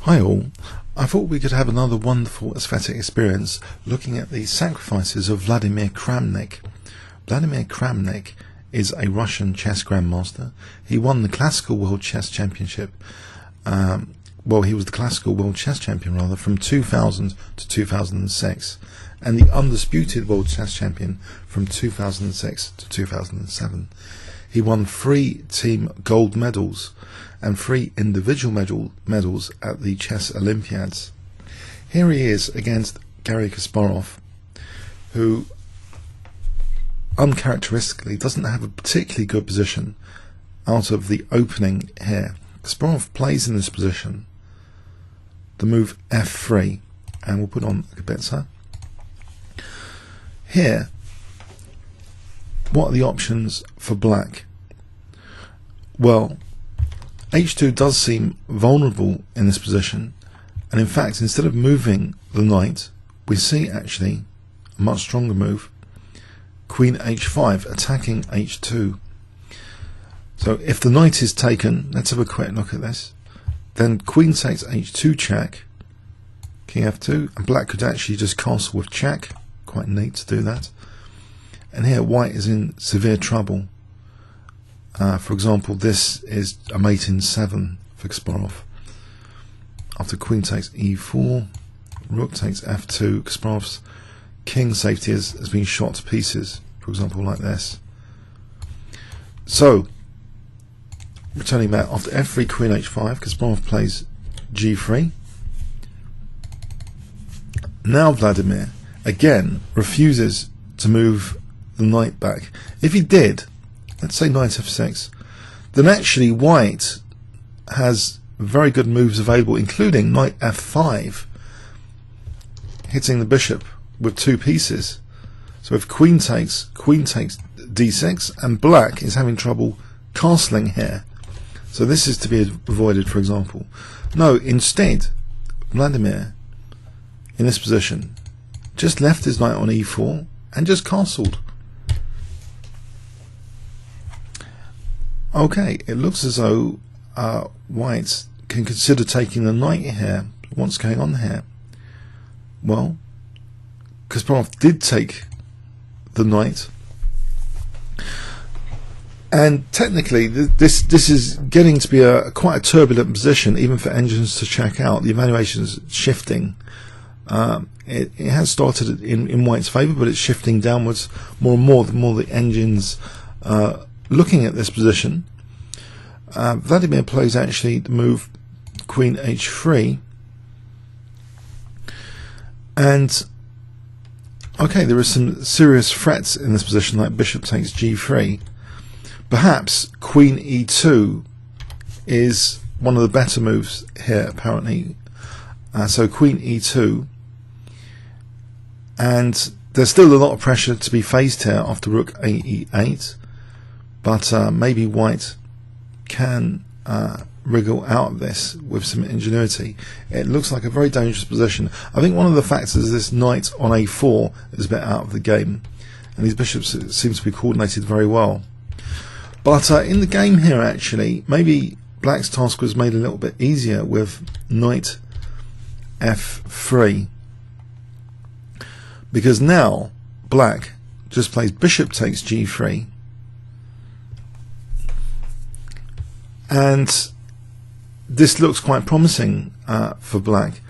Hi all, I thought we could have another wonderful aesthetic experience looking at the sacrifices of Vladimir Kramnik. Vladimir Kramnik is a Russian chess grandmaster. He won the Classical World Chess Championship. He was the Classical World Chess Champion rather from 2000 to 2006 and the Undisputed World Chess Champion from 2006 to 2007. He won 3 team gold medals and 3 individual medals at the Chess Olympiads. Here he is against Garry Kasparov, who uncharacteristically doesn't have a particularly good position out of the opening here. Kasparov plays in this position the move f3, and we'll put on a Kabetza. Here, what are the options for black? Well, h2 does seem vulnerable in this position, and in fact instead of moving the knight we see actually a much stronger move, queen h5, attacking h2. So if the knight is taken, let's have a quick look at this, then queen takes h2 check, king f2, and black could actually just castle with check. Quite neat to do that. And here white is in severe trouble. For example, this is a mate in 7 for Kasparov. After queen takes e4, rook takes f2, Kasparov's king safety has been shot to pieces, for example like this. So, returning back, after f3, queen h5, Kasparov plays g3. Now Vladimir again refuses to move the knight back. If he did, let's say knight f6, then actually white has very good moves available, including knight f5, hitting the bishop with 2 pieces. So if queen takes d6, and black is having trouble castling here. So this is to be avoided, for example. No, instead, Vladimir, in this position, just left his knight on e4 and just castled. Okay, it looks as though white can consider taking the knight here. What's going on here? Well, Kasparov did take the knight, and technically this is getting to be quite a turbulent position, even for engines to check out. The evaluation is shifting. It has started in white's favour, but it's shifting downwards more and more the more the engines looking at this position. Vladimir plays actually the move queen h3, and okay, there are some serious threats in this position, like bishop takes g3. Perhaps queen e2 is one of the better moves here, apparently. So queen e2, and there's still a lot of pressure to be faced here after rook a e8, but maybe white can wriggle out of this with some ingenuity. It looks like a very dangerous position. I think one of the factors is this knight on a4 is a bit out of the game, and these bishops seem to be coordinated very well. But in the game here, actually, maybe black's task was made a little bit easier with knight f3, because now black just plays bishop takes g3, and this looks quite promising for black.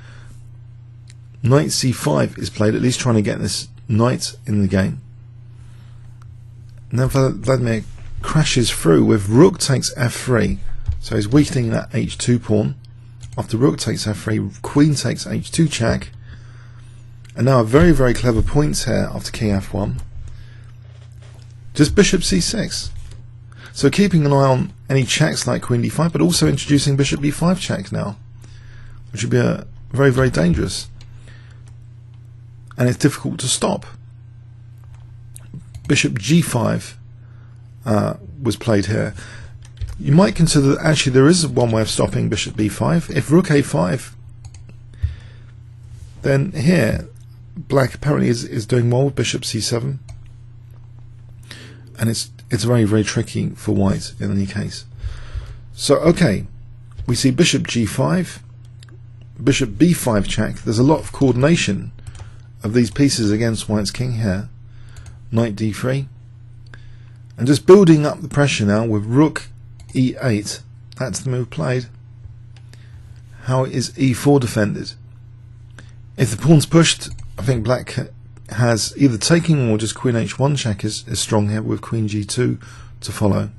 Knight c5 is played, at least trying to get this knight in the game. Now Vladimir crashes through with rook takes f3, so he's weakening that h2 pawn. After rook takes f3, queen takes h2 check, and now a very, very clever point here after king f1, just bishop c6. So keeping an eye on any checks like queen d5, but also introducing bishop b5 check now, which would be very, very dangerous, and it's difficult to stop. Bishop g5 was played here. You might consider that actually there is one way of stopping bishop b5. If rook a5, then here black apparently is doing well with bishop c7, and it's very, very tricky for white in any case. So okay, we see bishop g5, bishop b5 check. There's a lot of coordination of these pieces against white's king here. Knight d3. And just building up the pressure now with rook e8. That's the move played. How is e4 defended? If the pawn's pushed, I think black has either taking or just queen h1 check is strong here with queen g2 to follow.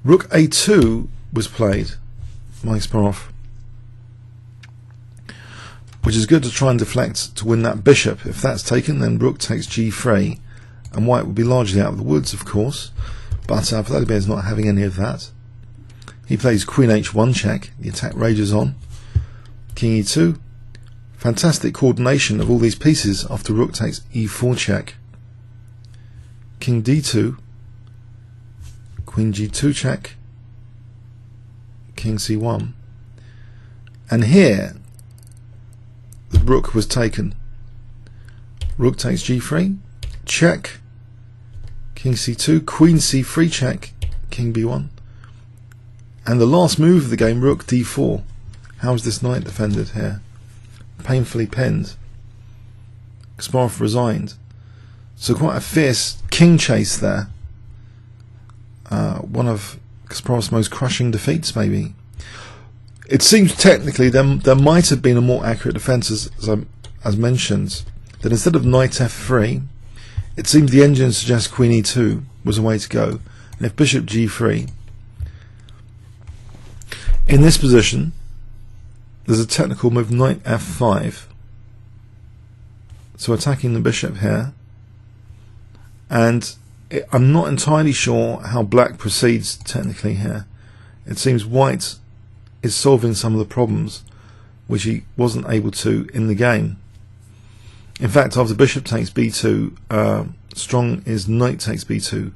Rook a2 was played by Kasparov, which is good to try and deflect to win that bishop. If that's taken, then rook takes g3, and white would be largely out of the woods, of course, but Vladimir is not having any of that. He plays queen h1 check, the attack rages on. King e2, fantastic coordination of all these pieces after rook takes e4 check. King d2, queen g2 check, king c1, and here the rook was taken. Rook takes g3, check, king c2, queen c3 check, king b1, and the last move of the game, rook d4. How is this knight defended here? Painfully pinned. Kasparov resigned. So quite a fierce king chase there. One of Kasparov's most crushing defeats, maybe. It seems technically there might have been a more accurate defence, as mentioned, that instead of knight f3, it seems the engine suggests queen e2 was a way to go. And if bishop g3, in this position, there's a technical move knight f5, so attacking the bishop here, and I'm not entirely sure how black proceeds technically here. It seems white is solving some of the problems which he wasn't able to in the game. In fact, after bishop takes b2, strong is knight takes b2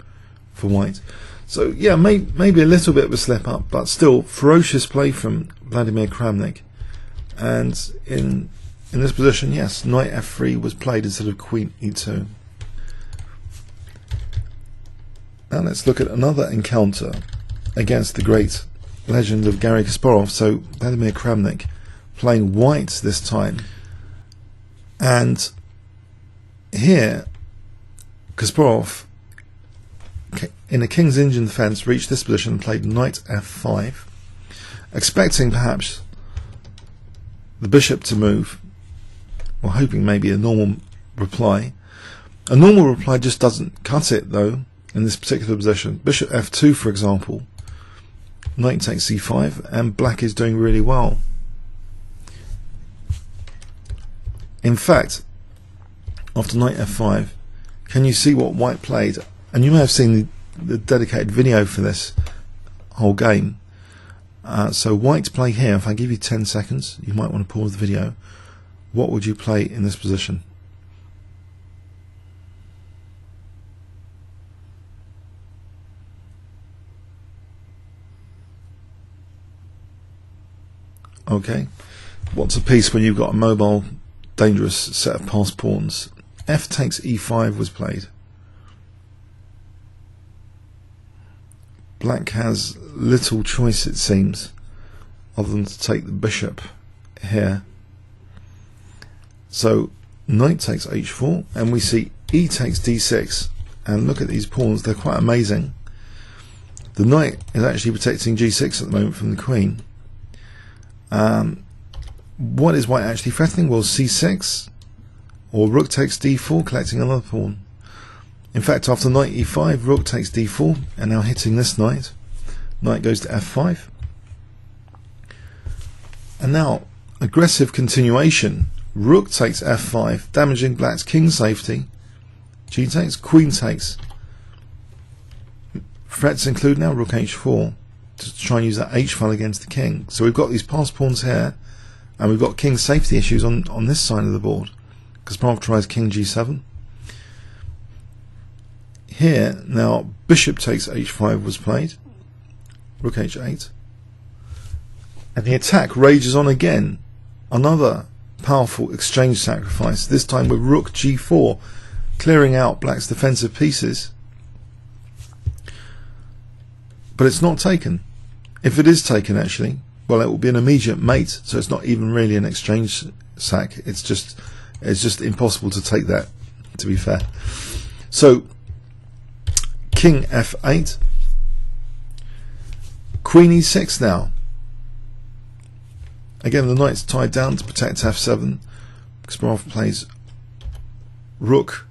for white. So yeah, maybe a little bit of a slip up, but still ferocious play from Vladimir Kramnik. And in this position, yes, knight f3 was played instead of queen e2. Now let's look at another encounter against the great legend of Garry Kasparov. So Vladimir Kramnik playing white this time, and here Kasparov, in a king's engine defense, reached this position and played knight f5, expecting perhaps the bishop to move, or hoping maybe a normal reply. A normal reply just doesn't cut it, though, in this particular position. Bishop f2, for example, knight takes c5, and black is doing really well. In fact, after knight f5, can you see what white played? And you may have seen the dedicated video for this whole game. So white play here. If I give you 10 seconds, you might want to pause the video. What would you play in this position? Okay. What's a piece when you've got a mobile, dangerous set of passed pawns? F takes e5 was played. Black has little choice, it seems, other than to take the bishop here. So knight takes h4, and we see e takes d6. And look at these pawns, they're quite amazing. The knight is actually protecting g6 at the moment from the queen. What is white actually threatening? Well, c6, or rook takes d4, collecting another pawn. In fact, after knight e5, rook takes d4, and now hitting this knight. Knight goes to f5. And now, aggressive continuation. Rook takes f5, damaging black's king safety. G takes, queen takes. Threats include now rook h4, to try and use that h file against the king. So we've got these passed pawns here, and we've got king safety issues on this side of the board. Kasparov tries king g7. Here, now, bishop takes h5 was played. Rook h8. And the attack rages on again. Another powerful exchange sacrifice, this time with rook g4, clearing out black's defensive pieces. But it's not taken. If it is taken, actually, well, it will be an immediate mate, so it's not even really an exchange sack. It's just impossible to take that, to be fair. So king f8, queen e6 now. Again, the knight's tied down to protect f7. Kasparov plays rook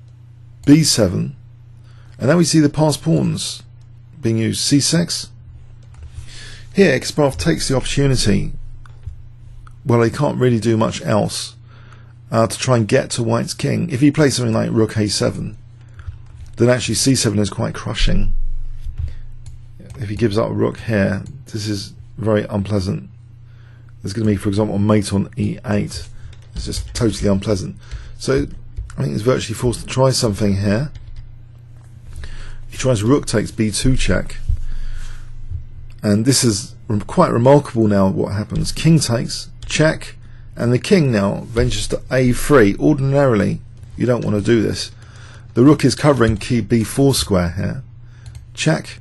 b7, and now we see the passed pawns being used. c6. Here Kasparov takes the opportunity, well, he can't really do much else, to try and get to white's king. If he plays something like rook a7, then actually c7 is quite crushing. If he gives up a rook here, this is very unpleasant. There's going to be, for example, a mate on e8. It's just totally unpleasant. So I think he's virtually forced to try something here. He tries rook takes b2 check, and this is quite remarkable now what happens. King takes, check, and the king now ventures to a3. Ordinarily you don't want to do this. The rook is covering key b4 square here. Check,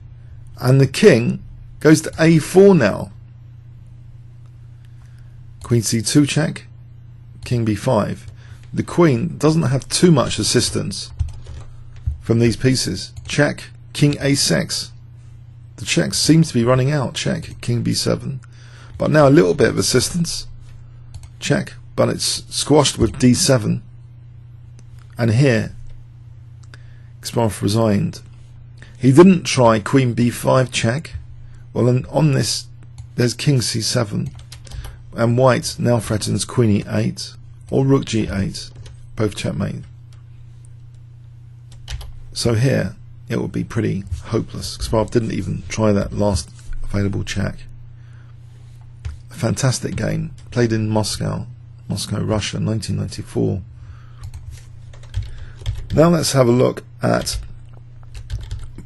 and the king goes to a4 now. Queen c2 check, king b5. The queen doesn't have too much assistance from these pieces. Check, king a6. The check seems to be running out. Check, king b7. But now a little bit of assistance. Check, but it's squashed with d7. And here Kasparov resigned. He didn't try queen b5 check. Well, and on this there's king c7, and white now threatens queen e8 or rook g8, both checkmate. So here it would be pretty hopeless. Kasparov didn't even try that last available check. A fantastic game, played in Moscow, Russia, 1994. Now let's have a look at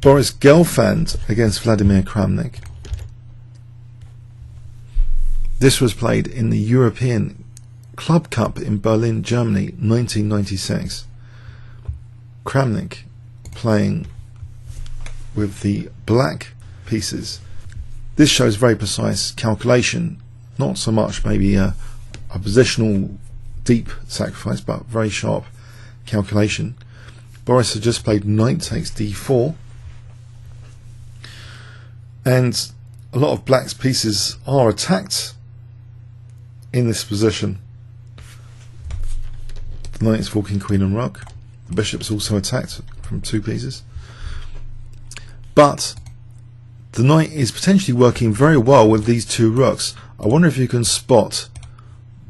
Boris Gelfand against Vladimir Kramnik. This was played in the European Club Cup in Berlin, Germany, 1996. Kramnik playing with the black pieces. This shows very precise calculation, not so much maybe a positional deep sacrifice, but very sharp calculation. Boris had just played knight takes d4, and a lot of black's pieces are attacked in this position. The knight is forking queen and rook. The bishop's also attacked from two pieces. But the knight is potentially working very well with these two rooks. I wonder if you can spot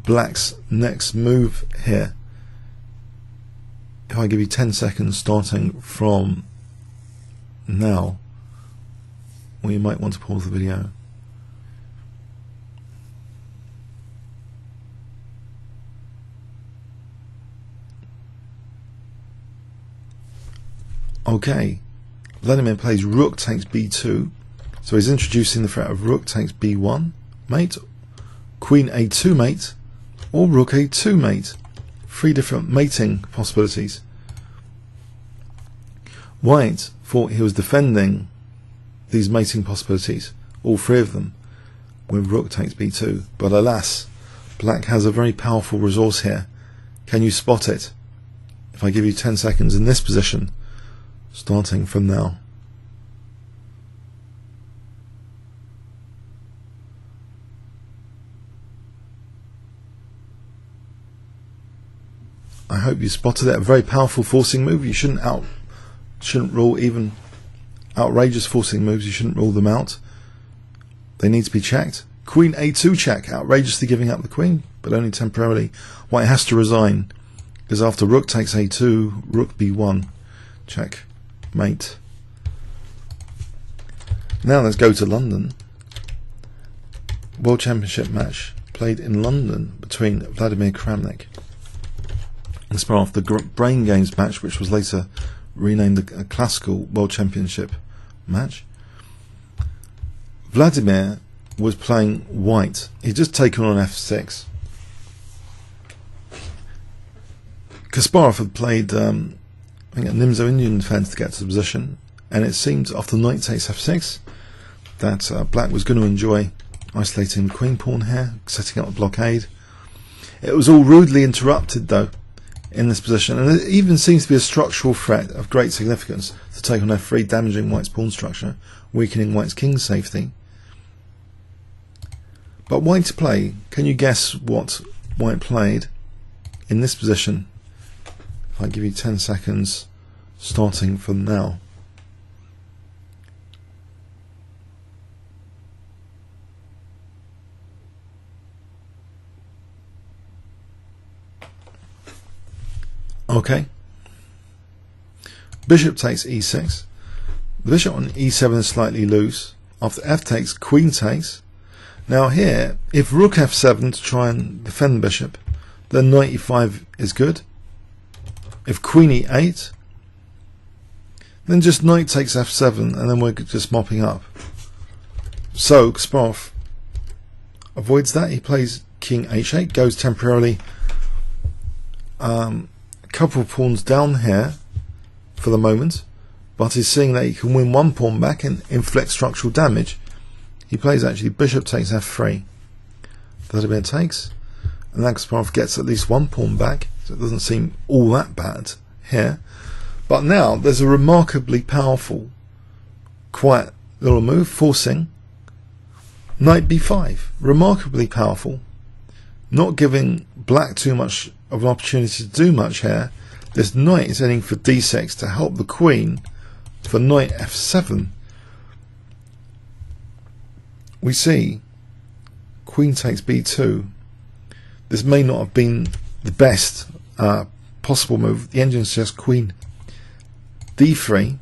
black's next move here. If I give you 10 seconds starting from now, or you might want to pause the video. Okay, Vladimir plays rook takes b2, so he's introducing the threat of rook takes b1 mate, queen a2 mate, or rook a2 mate. Three different mating possibilities. White thought he was defending these mating possibilities, all three of them, with rook takes b2, but alas, black has a very powerful resource here. Can you spot it? If I give you 10 seconds in this position, starting from now. I hope you spotted it. A very powerful forcing move. You shouldn't rule even outrageous forcing moves. You shouldn't rule them out. They need to be checked. Queen a2 check, outrageously giving up the queen, but only temporarily. White has to resign, because after rook takes a2, rook b1, check, mate. Now let's go to London. World Championship match played in London between Vladimir Kramnik and Kasparov, the Brain Games match, which was later renamed the Classical World Championship match. Vladimir was playing white. He'd just taken on f6. Kasparov had played I think a Nimzo Indian defense to get to the position, and it seemed after knight takes f6 that black was going to enjoy isolating the queen pawn here, setting up a blockade. It was all rudely interrupted though in this position, and it even seems to be a structural threat of great significance to take on f3, damaging white's pawn structure, weakening white's king safety. But white to play, can you guess what white played in this position? If I give you 10 seconds starting from now. Okay. Bishop takes e6. The bishop on e7 is slightly loose. After f takes, queen takes. Now here, if rook f7 to try and defend the bishop, then knight e5 is good. If queen e8, then just knight takes f7, and then we're just mopping up. So Kasparov avoids that. He plays king h8, goes temporarily a couple of pawns down here for the moment, but he's seeing that he can win one pawn back and inflict structural damage. He plays actually bishop takes f3. Vladimir takes, and then Kasparov gets at least one pawn back, so it doesn't seem all that bad here. But now there's a remarkably powerful, quiet little move, forcing knight b5. Remarkably powerful, not giving black too much of an opportunity to do much here. This knight is heading for d6 to help the queen for knight f7. We see queen takes b2. This may not have been the best possible move. The engine suggests queen d3,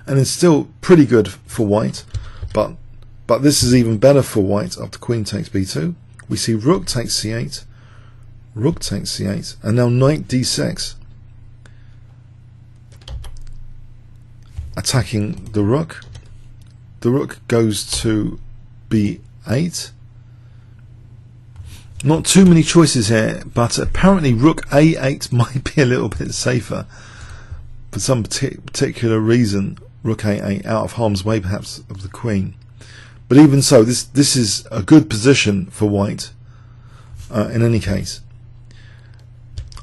and it's still pretty good for white, but this is even better for white. After queen takes b2, we see rook takes c8, rook takes c8, and now knight d6, attacking the rook. The rook goes to b8. Not too many choices here, but apparently rook a8 might be a little bit safer for some particular reason. Rook a8 out of harm's way perhaps of the queen. But even so, this is a good position for white in any case.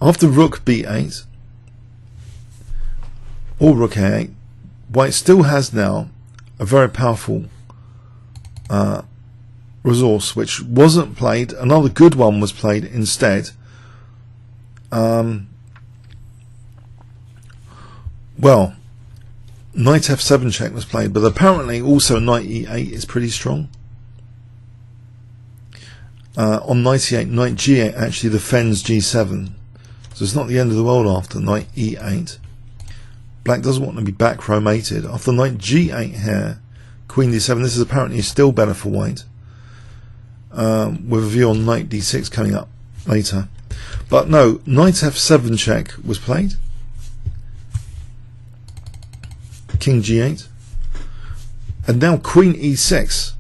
After rook b8 or rook a8, white still has now a very powerful resource which wasn't played. Another good one was played instead. Well, knight f7 check was played, but apparently also knight e8 is pretty strong. On knight e8, knight g8 actually defends g7, so it's not the end of the world after knight e8. Black doesn't want to be back row mated. After knight g8 here, queen d7, this is apparently still better for white, with a view on knight d6 coming up later. But no, knight f7 check was played, king g8, and now queen e6,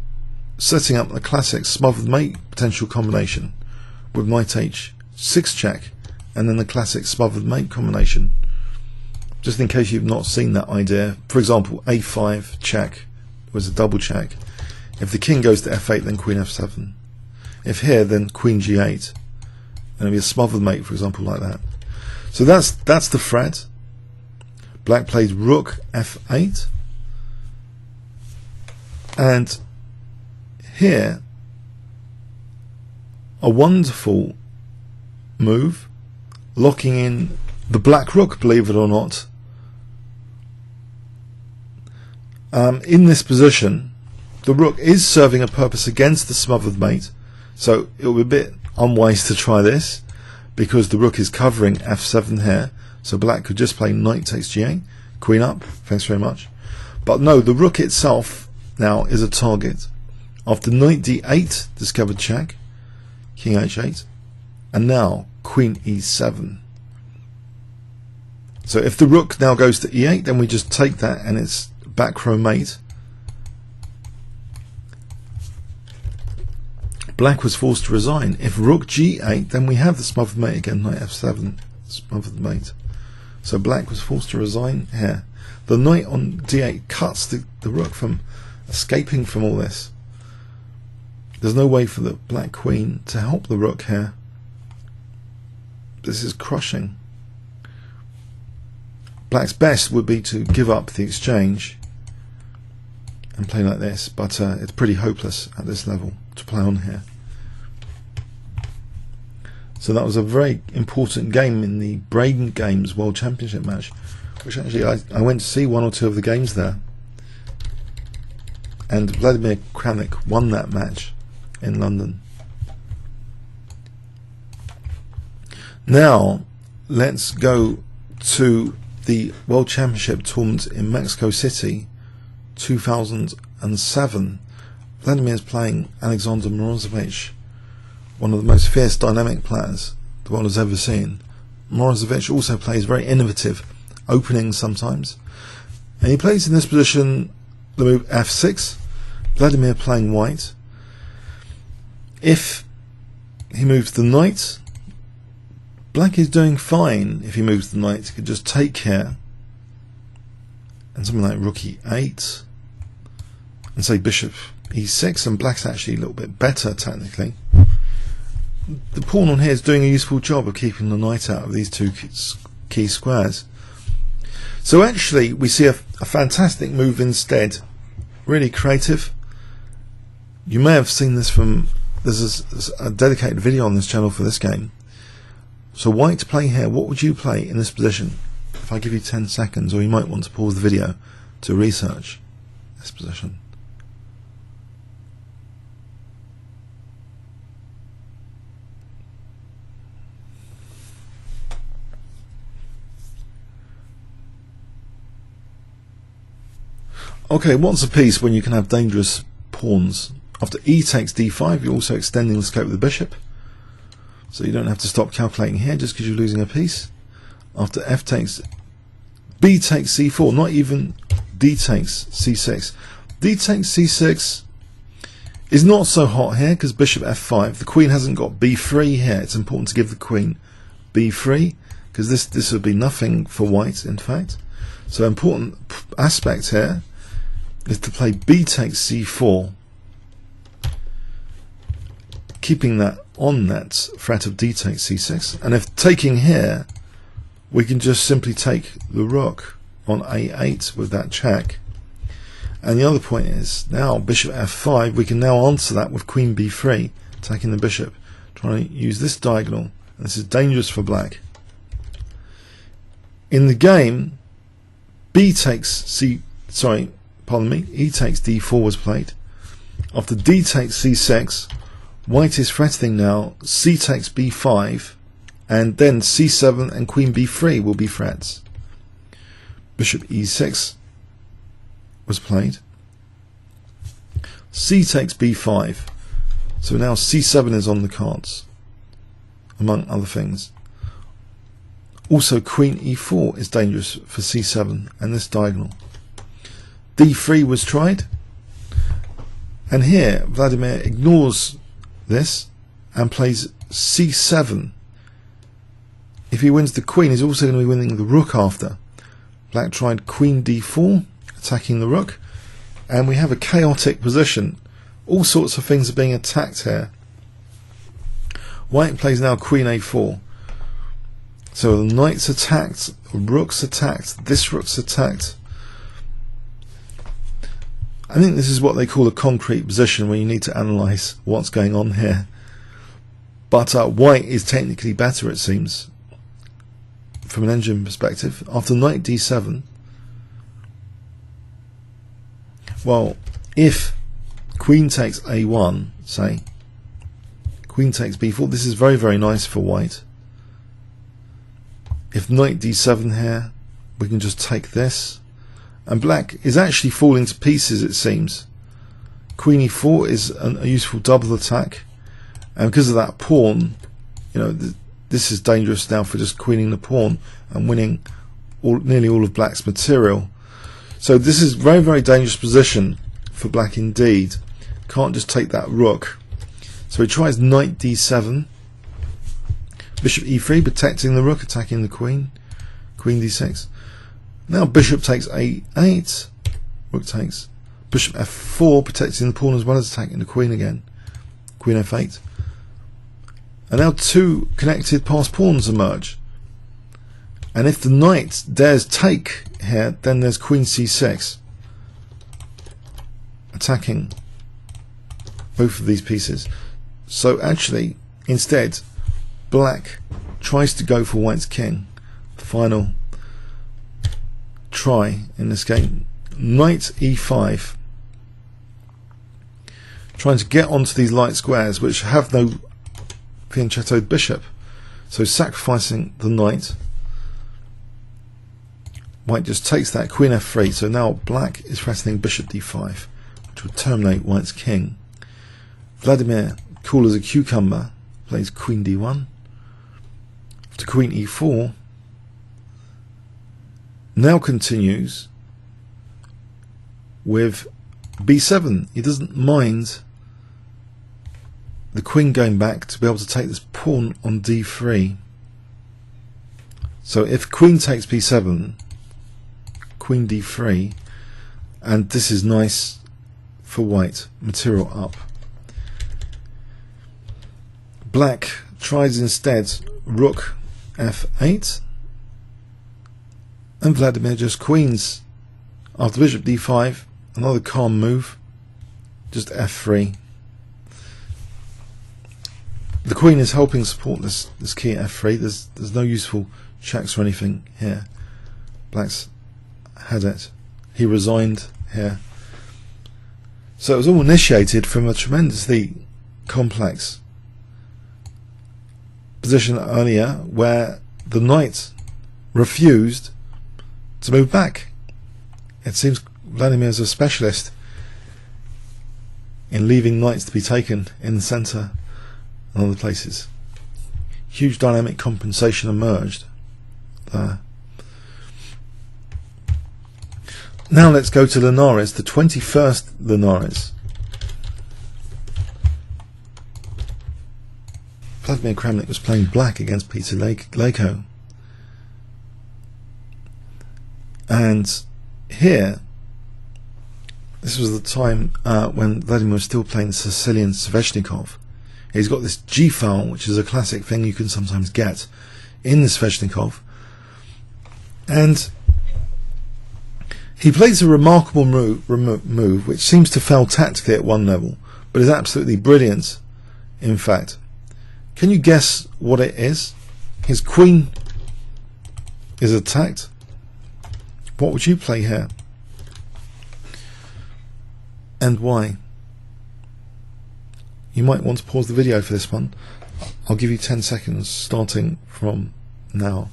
setting up the classic smothered mate potential combination with knight h6 check, and then the classic smothered mate combination. Just in case you've not seen that idea, for example, a5 check was a double check. If the king goes to f8, then queen f7. If here, then queen g8, and it'll be a smothered mate, for example, like that. So that's the threat. Black played rook f8, and here a wonderful move, locking in the black rook, believe it or not. In this position, the rook is serving a purpose against the smothered mate, so it will be a bit unwise to try this because the rook is covering f7 here. So black could just play knight takes g8, queen up, thanks very much. But no, the rook itself now is a target. After knight d8, discovered check, king h8, and now queen e7. So if the rook now goes to e8, then we just take that and it's back row mate. Black was forced to resign. If rook g8, then we have the smothered mate again, knight f7, smothered mate. So black was forced to resign here. The knight on d8 cuts the rook from escaping from all this. there's no way for the black queen to help the rook here. This is crushing. Black's best would be to give up the exchange and play like this, but it's pretty hopeless at this level to play on here. So that was a very important game in the Braden Games World Championship match, which actually I went to see one or two of the games there, and Vladimir Kramnik won that match in London. Now let's go to the World Championship tournament in Mexico City 2007. Vladimir's playing Alexander Borisovich, one of the most fierce dynamic players the world has ever seen. Borisovich also plays very innovative openings sometimes, and he plays in this position the move f6. Vladimir playing white. If he moves the knight, black is doing fine. If he moves the knight, he could just take here and something like rook e8 and say bishop e6, and black's actually a little bit better technically. The pawn on here is doing a useful job of keeping the knight out of these two key squares. So actually we see a fantastic move instead, really creative. You may have seen this from, there's a dedicated video on this channel for this game. So white to play here, what would you play in this position? If I give you 10 seconds, or you might want to pause the video to research this position. Okay, what's a piece when you can have dangerous pawns? After e takes d5, you're also extending the scope of the bishop, so you don't have to stop calculating here just because you're losing a piece. After f takes, b takes c4, not even d takes c6. D takes c6 is not so hot here because bishop f5. The queen hasn't got b3 here. It's important to give the queen b3 because this would be nothing for white, in fact. So important aspect here is to play b takes c4, keeping that on that threat of d takes c6. And if taking here, we can just simply take the rook on a8 with that check. And the other point is, now bishop f5, we can now answer that with queen b3, attacking the bishop, trying to use this diagonal, and this is dangerous for black. In the game, e takes d4 was played. After d takes c6, white is threatening now c takes b5, and then c7 and queen b3 will be threats. Bishop e6 was played. C takes b5, so now c7 is on the cards, among other things. Also queen e4 is dangerous for c7 and this diagonal. d3 was tried, and here Vladimir ignores this and plays c7. If he wins the queen, he's also going to be winning the rook after. Black tried queen d4, attacking the rook, and we have a chaotic position. All sorts of things are being attacked here. White plays now queen a4. So the knight's attacked, the rook's attacked, this rook's attacked. I think this is what they call a concrete position where you need to analyse what's going on here. But white is technically better, it seems, from an engine perspective. After knight d7, well, if queen takes a1, say, queen takes b4, this is very, very nice for white. If knight d7 here, we can just take this. And black is actually falling to pieces, it seems. Queen e4 is a useful double attack, and because of that pawn, you know, this is dangerous now for just queening the pawn and winning nearly all of black's material. So this is a very, very dangerous position for black indeed. Can't just take that rook. So he tries knight d7, bishop e3, protecting the rook, attacking the queen, queen d6. Now bishop takes a8, rook takes, bishop f4, protecting the pawn as well as attacking the queen again. queen f8, and now two connected passed pawns emerge. And if the knight dares take here, then there's queen c6, attacking both of these pieces. So actually, instead, black tries to go for white's king. The final try in this game. Knight e5, trying to get onto these light squares which have no fianchettoed bishop. So sacrificing the knight. White just takes that, queen f3, so now black is threatening bishop d5, which would terminate white's king. Vladimir, cool as a cucumber, plays queen d1, to queen e4, now continues with b7. He doesn't mind the queen going back to be able to take this pawn on d3. So if queen takes b7, queen d3, and this is nice for white, material up. Black tries instead rook f8, and Vladimir just queens after bishop d5. Another calm move, just f3. The queen is helping support this key at f3. There's no useful checks or anything here. Black's had it. He resigned here. So it was all initiated from a tremendously complex position earlier where the knight refused to move back. It seems Vladimir is a specialist in leaving knights to be taken in the centre and other places. Huge dynamic compensation emerged there. Now let's go to Linares, the 21st Linares. Vladimir Kramnik was playing black against Péter Lékó. And here, this was the time when Vladimir was still playing the Sicilian Sveshnikov. He's got this G file, which is a classic thing you can sometimes get in the Sveshnikov. And he plays a remarkable move, which seems to fail tactically at one level, but is absolutely brilliant, in fact. Can you guess what it is? His queen is attacked. What would you play here? And why? You might want to pause the video for this one. I'll give you 10 seconds starting from now.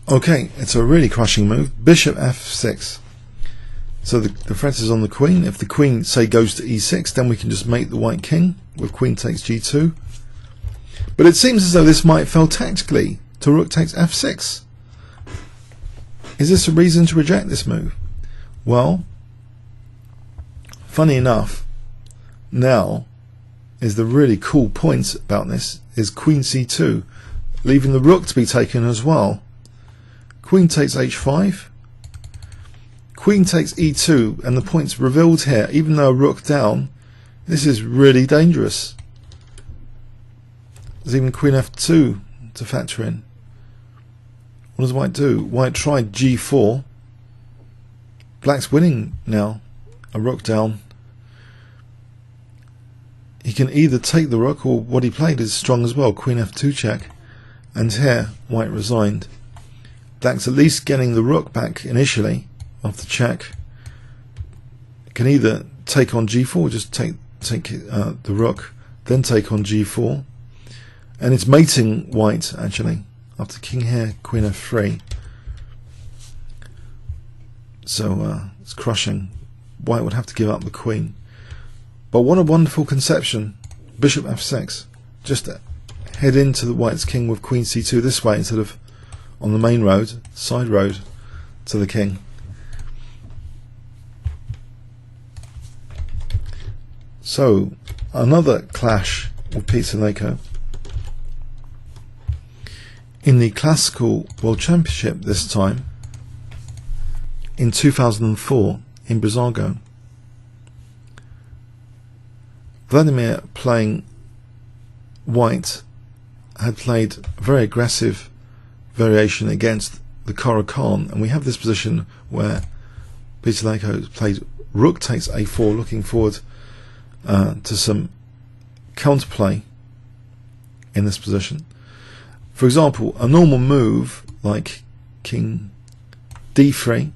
Okay, it's a really crushing move. Bishop f6. So the threat is on the queen. If the queen, say, goes to e6, then we can just mate the white king with queen takes g2. But it seems as though this might fail tactically to rook takes f6. Is this a reason to reject this move? Well, funny enough, now is the really cool point about this, is queen c2, leaving the rook to be taken as well. Queen takes h5, queen takes e2, and the point's revealed here. Even though a rook down, this is really dangerous. There's even queen f2 to factor in. What does white do? White tried g4. Black's winning now. A rook down. He can either take the rook, or what he played is strong as well. Queen f2 check. And here, white resigned. Black's at least getting the rook back initially off the check. Can either take on g4, just take the rook, then take on g4, and it's mating white actually after king here, queen f3. So it's crushing. White would have to give up the queen. But what a wonderful conception! Bishop f6, just head into the white's king with queen c2 this way instead of on the main road, side road to the king. So another clash with Péter Lékó in the Classical World Championship, this time in 2004 in Brazago. Vladimir, playing white, had played a very aggressive variation against the Kara Khan, and we have this position where Péter Lékó played rook takes a4, looking forward to some counterplay in this position. For example, a normal move like king d3,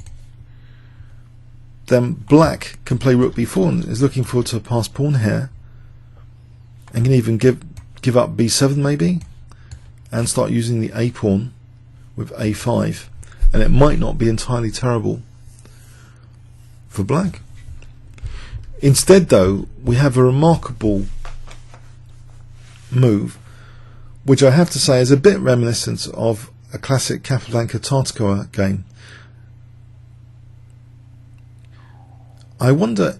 then black can play rook b4 and is looking forward to a passed pawn here, and can even give up b7 maybe, and start using the a pawn with a5, and it might not be entirely terrible for black. Instead though, we have a remarkable move which I have to say is a bit reminiscent of a classic Capablanca-Tartakower game. I wonder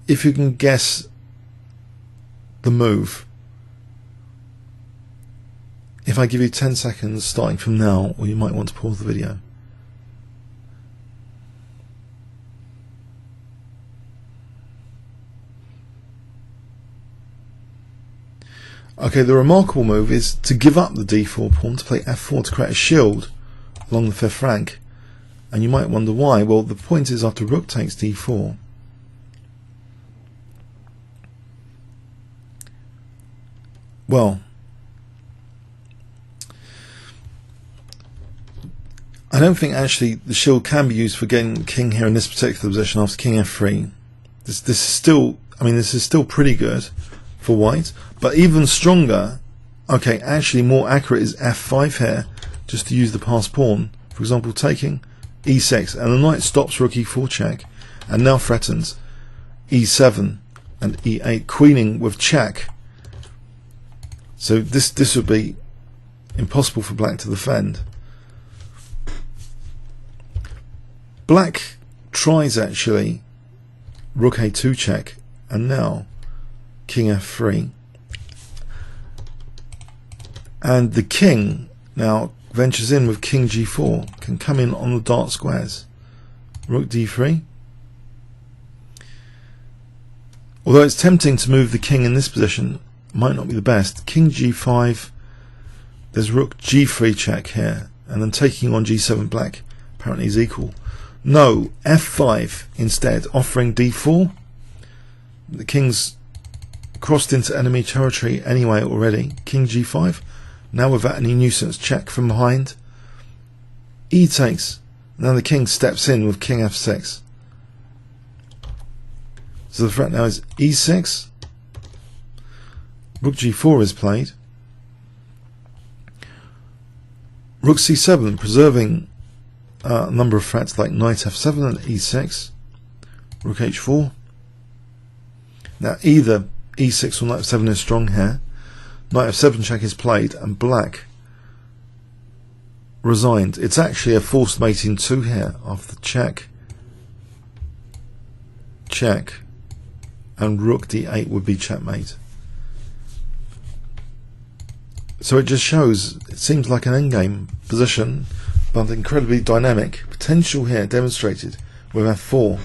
if you can guess the move if I give you 10 seconds starting from now, or you might want to pause the video. Okay, the remarkable move is to give up the d4 pawn to play f4 to create a shield along the fifth rank. And you might wonder why. Well, the point is, after rook takes d4, well, I don't think actually the shield can be used for getting the king here in this particular position after king f3. This is still, I mean, this is still pretty good for white, but even stronger, okay, actually more accurate is f5 here, just to use the passed pawn. For example, taking e6, and the knight stops rook e4 check, and now threatens e7 and e8, queening with check. So this would be impossible for black to defend. Black tries actually rook a2 check, and now king f3, and the king now ventures in with king g4, can come in on the dark squares. Rook d3. Although it's tempting to move the king in this position, might not be the best. King g5, there's rook g3 check here, and then taking on g7 black apparently is equal. No, f5 instead, offering d4. The king's crossed into enemy territory anyway already. King g5, now without any nuisance, check from behind. E takes, now the king steps in with king f6. So the threat now is e6, rook g4 is played, rook c7, preserving a number of threats like knight f7 and e6, rook h4. Now either e6 or knight f7 is strong here. Knight f7 check is played, and black resigned. It's actually a forced mate in 2 here after check, check, and rook d8 would be checkmate. So it just shows, it seems like an endgame position, but incredibly dynamic. Potential here demonstrated with f4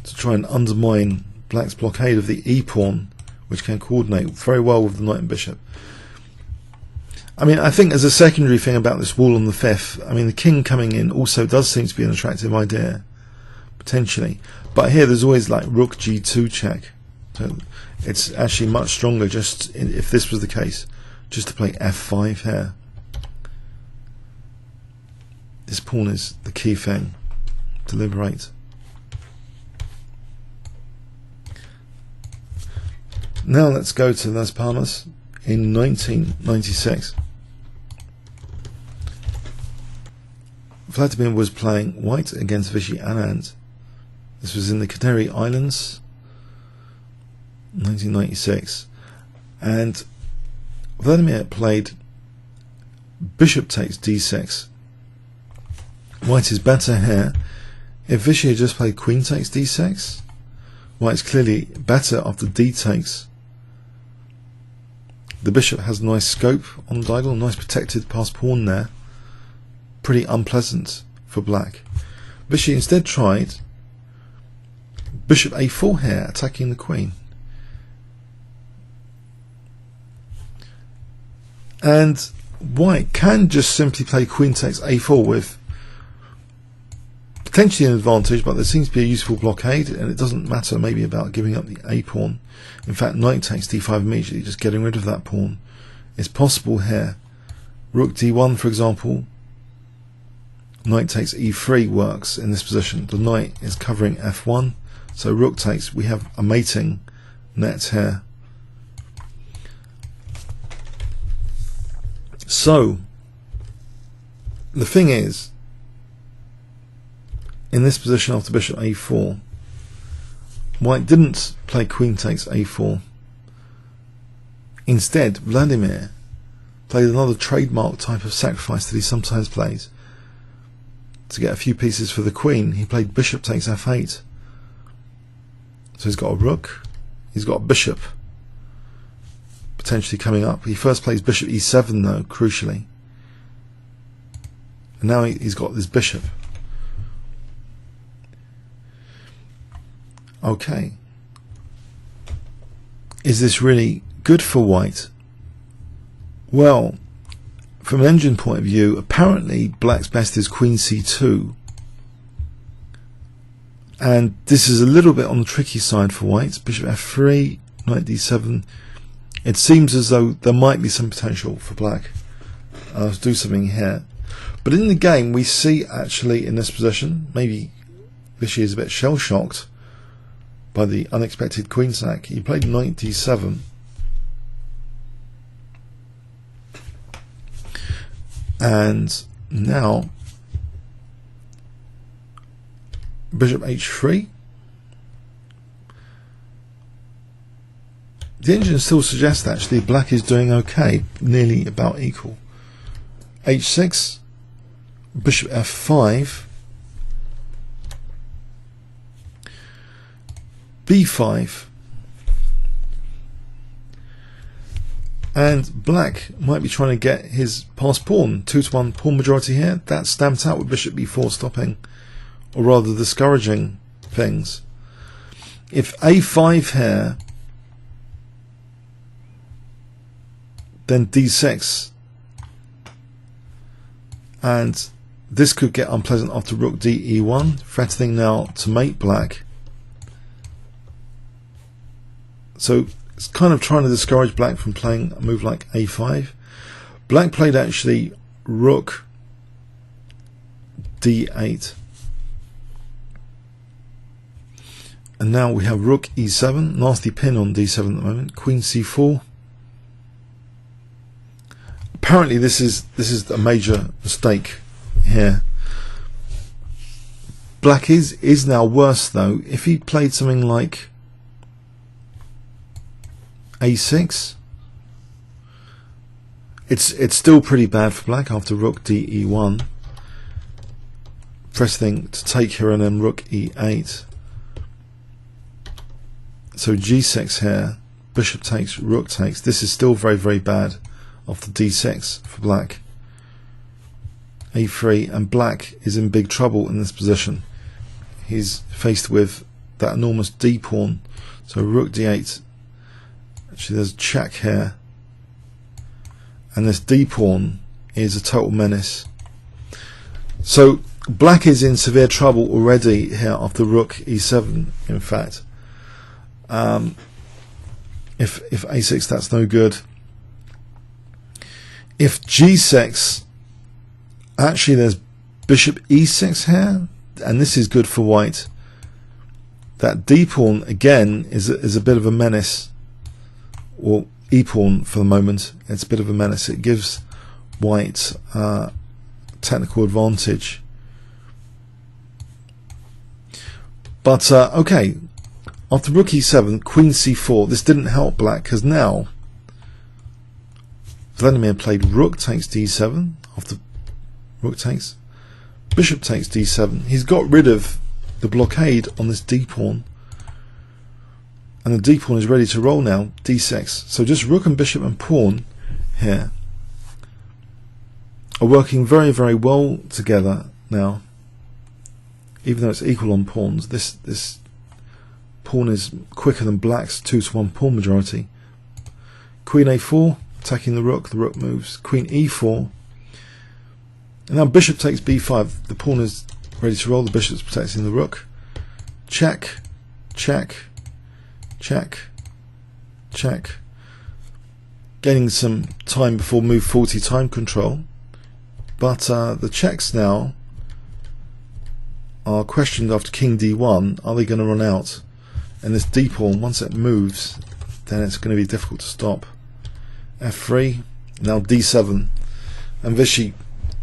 to try and undermine black's blockade of the e pawn, which can coordinate very well with the knight and bishop. I mean, I think as a secondary thing about this wall on the fifth, I mean, the king coming in also does seem to be an attractive idea, potentially. But here there's always like rook g2 check. So it's actually much stronger, just if this was the case, just to play f5 here. This pawn is the key thing to liberate. Now let's go to Las Palmas in 1996. Vladimir was playing white against Viswanathan Anand. This was in the Canary Islands, 1996. And Vladimir played bishop takes d6. White is better here. If Vishy had just played queen takes d6, White's clearly better after d takes. The bishop has a nice scope on the diagonal, nice protected passed pawn there. Pretty unpleasant for black. Bishop instead tried bishop a4 here, attacking the queen. And white can just simply play queen takes a4 with potentially an advantage, but there seems to be a useful blockade, and it doesn't matter maybe about giving up the a pawn. In fact, knight takes d5 immediately, just getting rid of that pawn is possible here. Rook d1, for example. Knight takes e3 works in this position. The knight is covering f1, so rook takes. We have a mating net here. So the thing is, in this position after bishop a4, white didn't play queen takes a4. Instead, Vladimir played another trademark type of sacrifice that he sometimes plays to get a few pieces for the queen. He played bishop takes f8. So he's got a rook, he's got a bishop potentially coming up. He first plays bishop e7 though, crucially. And now he's got this bishop. Okay. Is this really good for white? Well, from an engine point of view, apparently black's best is queen c2. And this is a little bit on the tricky side for white. Bishop f3, knight d7. It seems as though there might be some potential for black to do something here. But in the game, we see actually in this position, maybe Vishy is a bit shell-shocked by the unexpected queen sack. He played knight d7. And now bishop h3. The engine still suggests that actually black is doing okay, nearly about equal. h6, bishop f5, b5, and black might be trying to get his passed pawn, 2-to-1 pawn majority here. That's stamped out with bishop b4 stopping, or rather discouraging things. If a5 here, then d6, and this could get unpleasant after rook d e1, threatening now to mate black. So it's kind of trying to discourage black from playing a move like a5. Black played actually rook d8. And now we have rook e7, nasty pin on d7 at the moment, queen c4. Apparently this is a major mistake here. Black is now worse though. If he played something like a6, it's still pretty bad for black after rook de1, pressing to take here and then rook e8. So g6 here, bishop takes, rook takes. This is still very, very bad after d6 for black. a3, and black is in big trouble in this position. He's faced with that enormous d pawn. So rook d8. Actually, there's a check here, and this d pawn is a total menace. So black is in severe trouble already here after rook e7. In fact, if a6, that's no good. If g6, actually there's bishop e6 here, and this is good for white. That d pawn again is a bit of a menace, or e pawn for the moment. It's a bit of a menace. It gives white technical advantage. But okay, after rook e7, queen c4. This didn't help black because now Vladimir played rook takes d7 after rook takes, bishop takes d7. He's got rid of the blockade on this d pawn. and the d pawn is ready to roll now, d6. So just rook and bishop and pawn here are working very, very well together now, even though it's equal on pawns. This pawn is quicker than black's 2-to-1 pawn majority. Queen a4, attacking the rook moves. Queen e4, and now bishop takes b5. The pawn is ready to roll, the bishop's protecting the rook. Check, check, check, check. Gaining some time before move 40 time control, but the checks now are questioned after king d1. Are they going to run out? And this d pawn, once it moves, then it's going to be difficult to stop. f3, now d7, and Vichy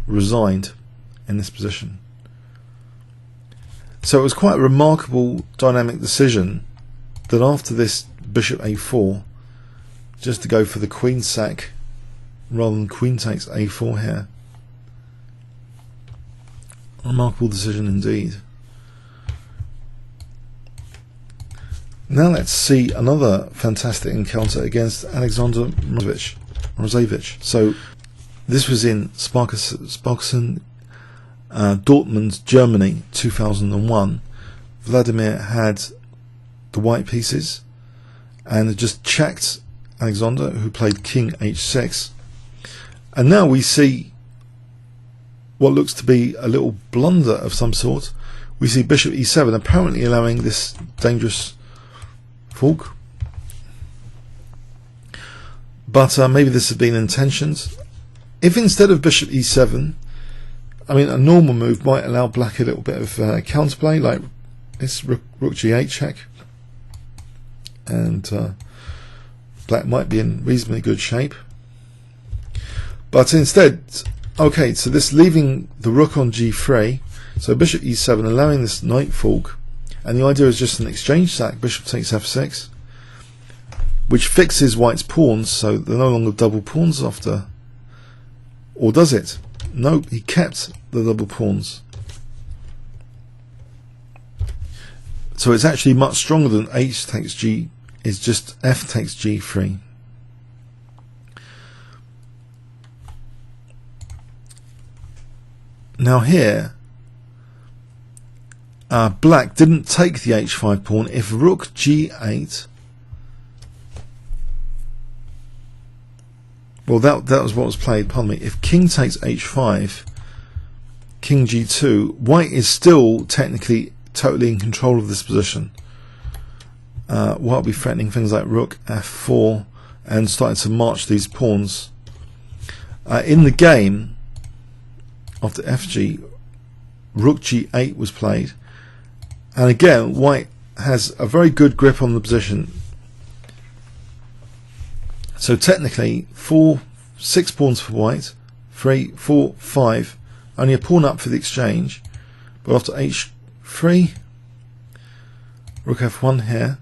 resigned in this position. So it was quite a remarkable dynamic decision that after this bishop a4, just to go for the queen sack rather than queen takes a4 here. Remarkable decision indeed. Now let's see another fantastic encounter against Alexander Morozevich. So this was in Sparkassen, Dortmund, Germany, 2001. Vladimir had the white pieces and just checked Alexander, who played king h6. And now we see what looks to be a little blunder of some sort. We see bishop e7, apparently allowing this dangerous fork. But maybe this has been intentioned. If instead of bishop e7, I mean, a normal move might allow black a little bit of counterplay, like this rook g8 check, and black might be in reasonably good shape. But instead, okay, so this leaving the rook on g3, so bishop e7, allowing this knight fork, and the idea is just an exchange sack, bishop takes f6, which fixes white's pawns, so they're no longer double pawns after. Or does it? No, he kept the double pawns. So it's actually much stronger than h takes g, it's just f takes g3. Now here, black didn't take the h5 pawn. If rook g8, well, that was what was played, pardon me. If king takes h5, king g2, white is still technically totally in control of this position. White will be threatening things like rook f4 and starting to march these pawns. In the game, after fg, rook g8 was played, and again white has a very good grip on the position. So technically 6 pawns for white, 3, 4, 5, only a pawn up for the exchange. But after h3, rook f1 here,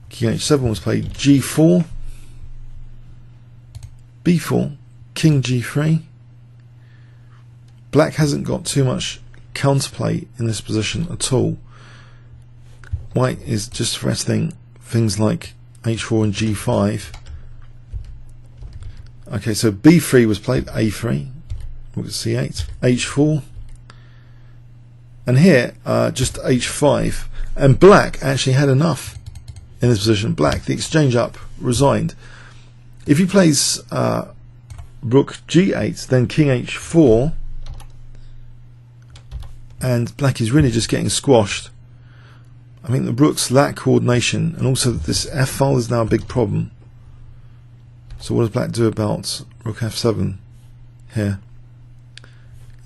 king h7 was played, g4, b4, king g3. Black hasn't got too much counterplay in this position at all. White is just threatening things like h4 and g5. Okay, so b3 was played, a3, rook c8, h4, and here just h5. And black actually had enough in this position. Black, the exchange up, resigned. If he plays rook g8, then king h4, and black is really just getting squashed. I mean, the rooks lack coordination, and also this f file is now a big problem. So what does black do about rook f7 here?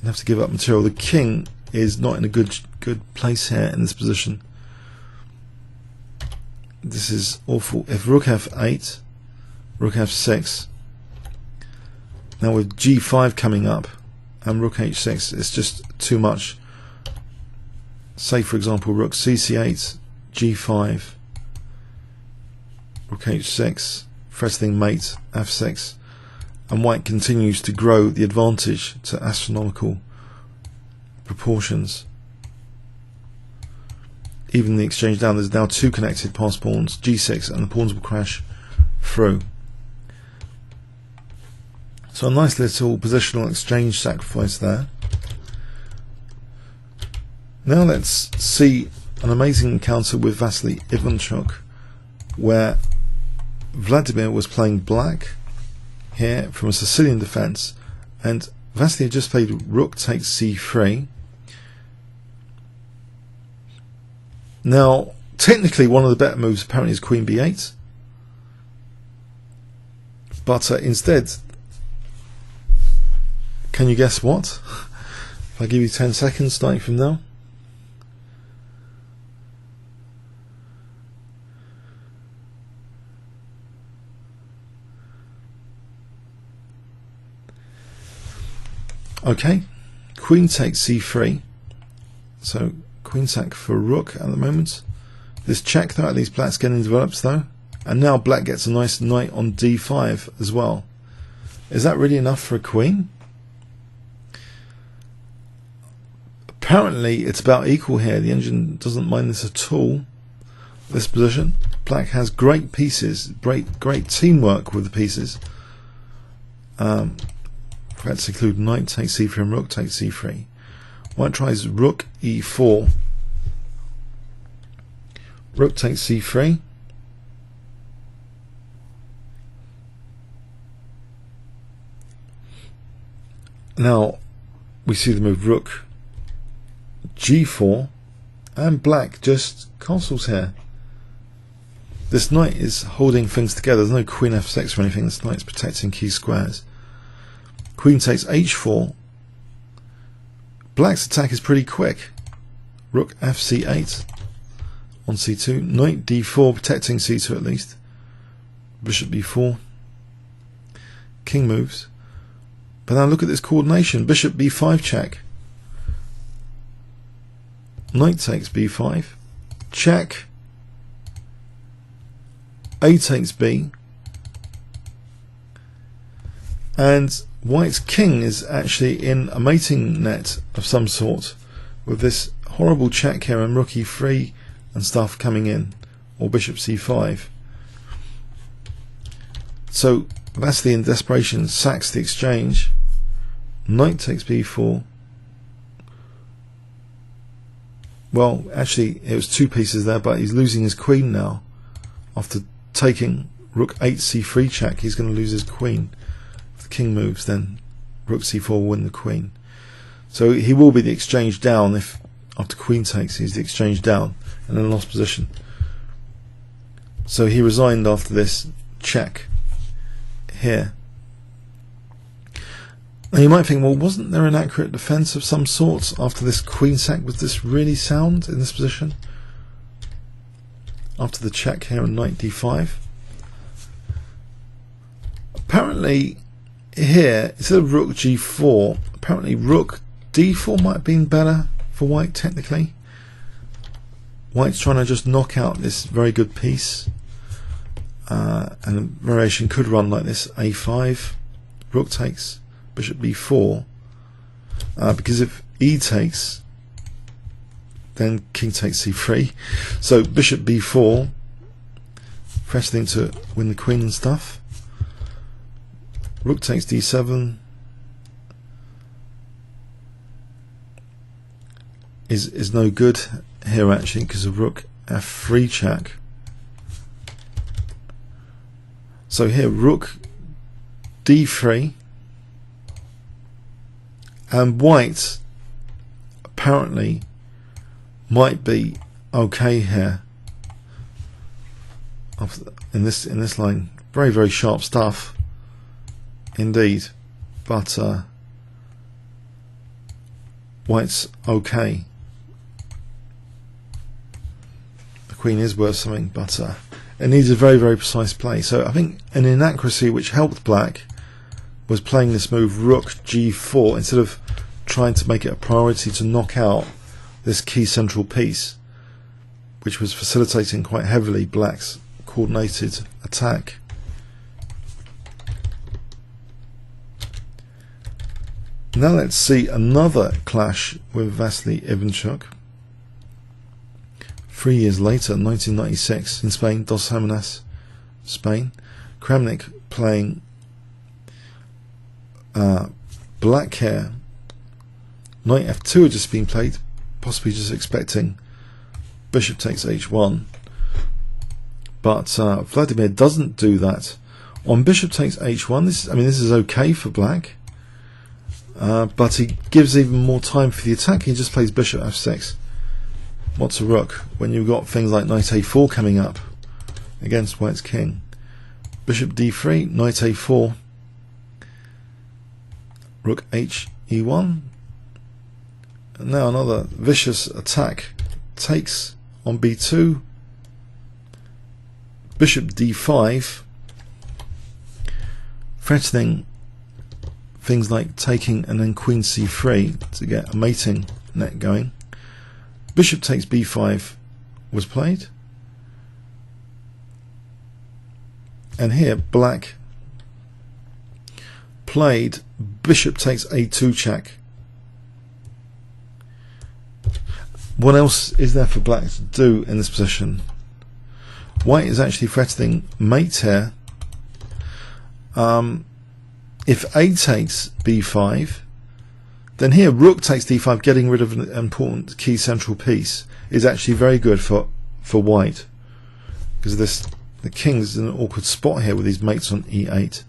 You have to give up material. The king is not in a good place here in this position. This is awful. If rook f8, rook f6, now with g5 coming up and rook h6, it's just too much. Say for example rook cc8, g5, rook h6, threatening mate f6, and white continues to grow the advantage to astronomical proportions. even the exchange down. There's now two connected pass pawns, g6, and the pawns will crash through. So a nice little positional exchange sacrifice there. Now let's see an amazing encounter with Vasily Ivanchuk, where Vladimir was playing black here from a Sicilian defense, and Vasily had just played rook takes c3. Now, technically one of the better moves apparently is queen b8, but instead, can you guess what? If I give you 10 seconds starting from now. Okay, queen takes c3, so queen sack for rook at the moment. This check though, at least black's getting developed though, and now black gets a nice knight on d5 as well. Is that really enough for a queen? Apparently it's about equal here. The engine doesn't mind this at all. This position, black has great pieces, great teamwork with the pieces. Let's include knight takes c3 and rook takes c3. White tries rook e4. Rook takes c3. Now we see the move rook g4, and black just castles here. This knight is holding things together. There's no queen f6 or anything. This knight's protecting key squares. Queen takes h4. Black's attack is pretty quick. Rook fc8 on c2. Knight d4, protecting c2 at least. Bishop b4. King moves. But now look at this coordination. Bishop b5 check. Knight takes b5. Check. A takes b. And white's king is actually in a mating net of some sort, with this horrible check here and rook e3 and stuff coming in, or bishop c5. So Vasily in desperation sacks the exchange. Knight takes b4. Well, actually it was two pieces there, but he's losing his queen now. After taking rook 8 c3 check, he's going to lose his queen. If the king moves, then rook c4 will win the queen. So he will be the exchange down. If after queen takes, he's the exchange down and in a lost position. So he resigned after this check here. Now you might think, well, wasn't there an accurate defense of some sort after this queen sack? Was this really sound in this position? After the check here on knight d5. Apparently here, instead of rook g4, apparently rook d4 might have been better for white technically. White's trying to just knock out this very good piece. And the variation could run like this: a5, rook takes, bishop b4, because if e takes, then king takes c3. So bishop b4, fresh thing to win the queen and stuff. Rook takes d7 is no good here actually, because of rook f3 check. So here rook d3, and white apparently might be okay here in this line. Very sharp stuff indeed, but white's okay. The queen is worth something, but it needs a very precise play. So I think an inaccuracy which helped black was playing this move rook g4 instead of trying to make it a priority to knock out this key central piece, which was facilitating quite heavily black's coordinated attack. Now let's see another clash with Vasily Ivanchuk. 3 years later, 1996, in Spain, Dos Hermanas, Spain. Kramnik playing black here. Knight f2 had just been played, possibly just expecting bishop takes h1. But Vladimir doesn't do that. On bishop takes h1, this is okay for black. But he gives even more time for the attack. He just plays bishop f6. What's a rook when you've got things like knight a4 coming up against white's king? Bishop d3, knight a4, rook h e1. And now another vicious attack. Takes on b2, bishop d5, threatening things like taking and then queen c3 to get a mating net going. Bishop takes b5 was played, and here black played bishop takes a2 check. What else is there for black to do in this position? White is actually threatening mate here. If a takes b5, then here rook takes d5, getting rid of an important key central piece, is actually very good for white, because the king's in an awkward spot here with these mates on e8,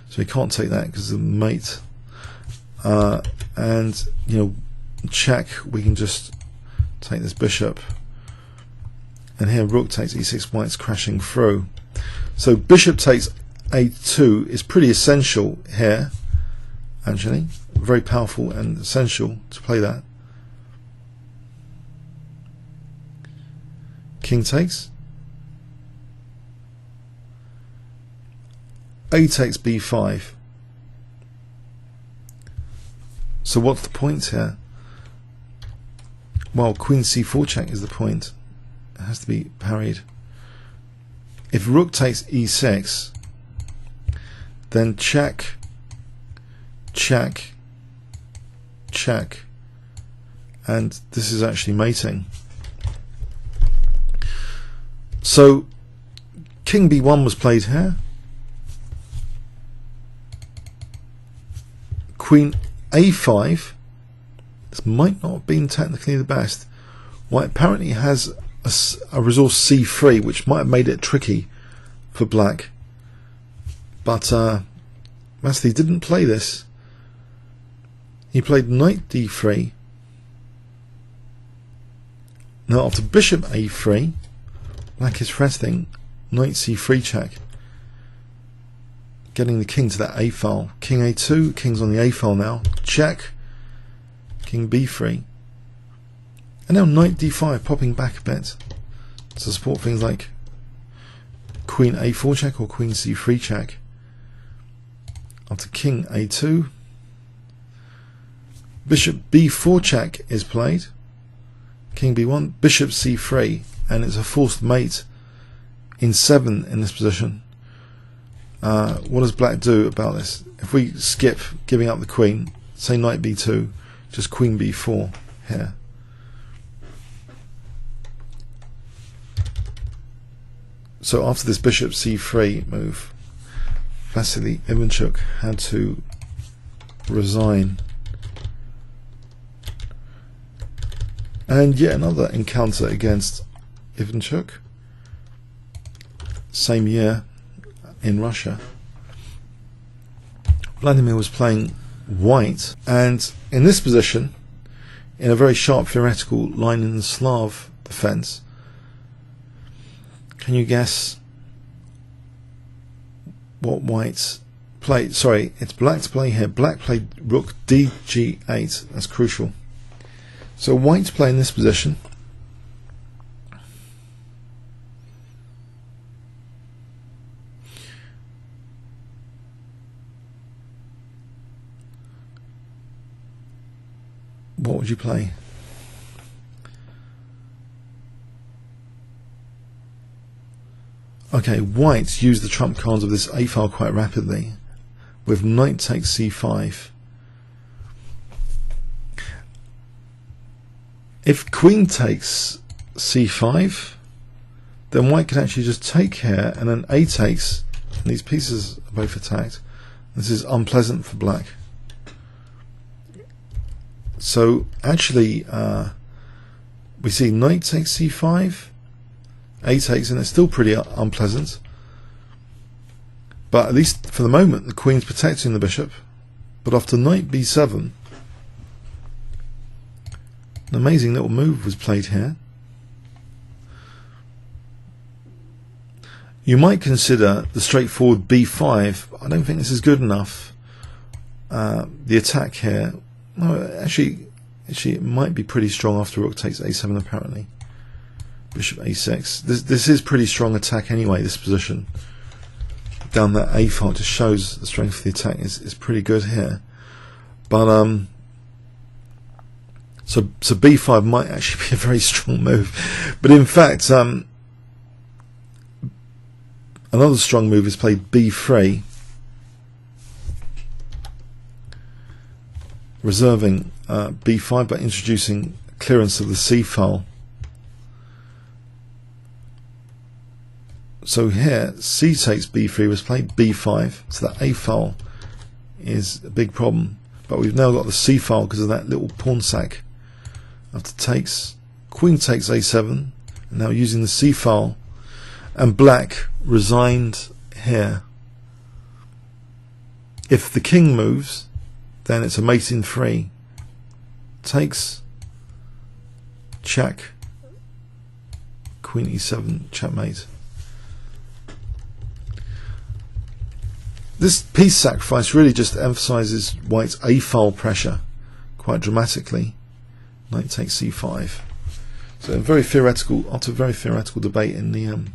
so he can't take that because of the mate. And check, we can just take this bishop, and here rook takes e6, white's crashing through. So bishop takes a2 is pretty essential here, actually, very powerful and essential to play that. King takes, a takes b5. So what's the point here? Well, queen c4 check is the point. It has to be parried. If rook takes e6, then check, check, check, and this is actually mating. So king b1 was played here, queen a5. This might not have been technically the best. White apparently has a resource c3, which might have made it tricky for black, but Vasily didn't play this. He played knight d3. Now after bishop a3, black is threatening knight c3 check, getting the king to that a file. King a2, king's on the a file now, check, king b3, and now knight d5, popping back a bit to support things like queen a4 check or queen c3 check. After king a2, bishop b4 check is played, king b1, bishop c3, and it's a forced mate in 7 in this position. What does black do about this? If we skip giving up the queen, say knight b2, just queen b4 here. So after this bishop c3 move, Vasily Ivanchuk had to resign. And yet another encounter against Ivanchuk, same year in Russia. Vladimir was playing white, and in this position, in a very sharp theoretical line in the Slav defense, can you guess what white's played? Sorry, it's black to play here. Black played rook dg8. That's crucial. So white's playing this position. What would you play? Okay, white used the trump cards of this a file quite rapidly with knight takes c5. If queen takes c5, then white can actually just take here, and then a takes, and these pieces are both attacked. This is unpleasant for black. So actually we see knight takes c5, a takes, and it's still pretty unpleasant, but at least for the moment the queen's protecting the bishop. But after knight b7, an amazing little move was played here. You might consider the straightforward b5. I don't think this is good enough. The attack here, no, actually it might be pretty strong after rook takes a7 apparently. Bishop a6. This is pretty strong attack anyway, this position. Down that a file just shows the strength of the attack is pretty good here. But so b5 might actually be a very strong move. But in fact, another strong move is played b3, reserving b5 by introducing clearance of the c file. So here c takes b3 was played b5, so that a file is a big problem. But we've now got the c file because of that little pawn sack. After takes, queen takes a7, and now using the c file, and black resigned here. If the king moves, then it's a mate in 3. Takes, check, queen e7, checkmate. This piece sacrifice really just emphasises white's a-file pressure quite dramatically. Knight takes c5. So a very theoretical, after a very theoretical debate in the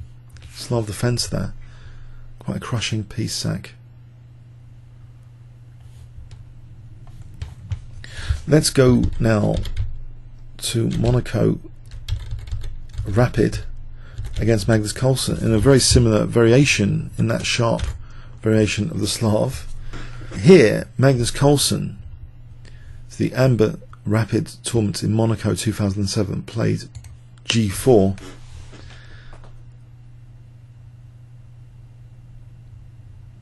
Slav defence there, quite a crushing piece sack. Let's go now to Monaco Rapid against Magnus Carlsen in a very similar variation, in that sharp variation of the Slav. Here, Magnus Carlsen, the Amber Rapid tournament in Monaco 2007, played g4.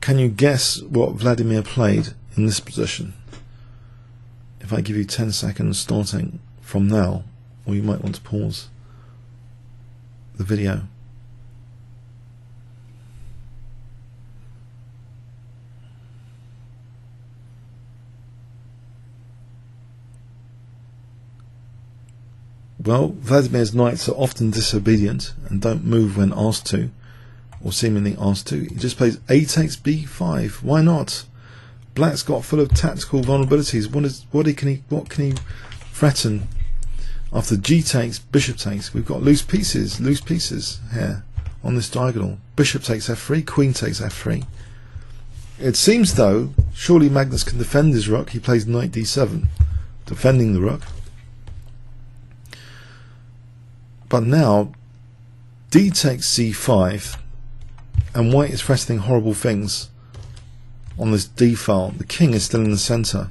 Can you guess what Vladimir played in this position? If I give you 10 seconds starting from now, or you might want to pause the video. Well, Vladimir's knights are often disobedient and don't move when asked to, or seemingly asked to. He just plays a takes b5. Why not? Black's got full of tactical vulnerabilities. What can he threaten? After g takes, bishop takes. We've got loose pieces here on this diagonal. Bishop takes f3, queen takes f3. It seems though, surely Magnus can defend his rook. He plays knight d7, defending the rook. But now, d takes c5, and white is threatening horrible things on this d file. The king is still in the centre.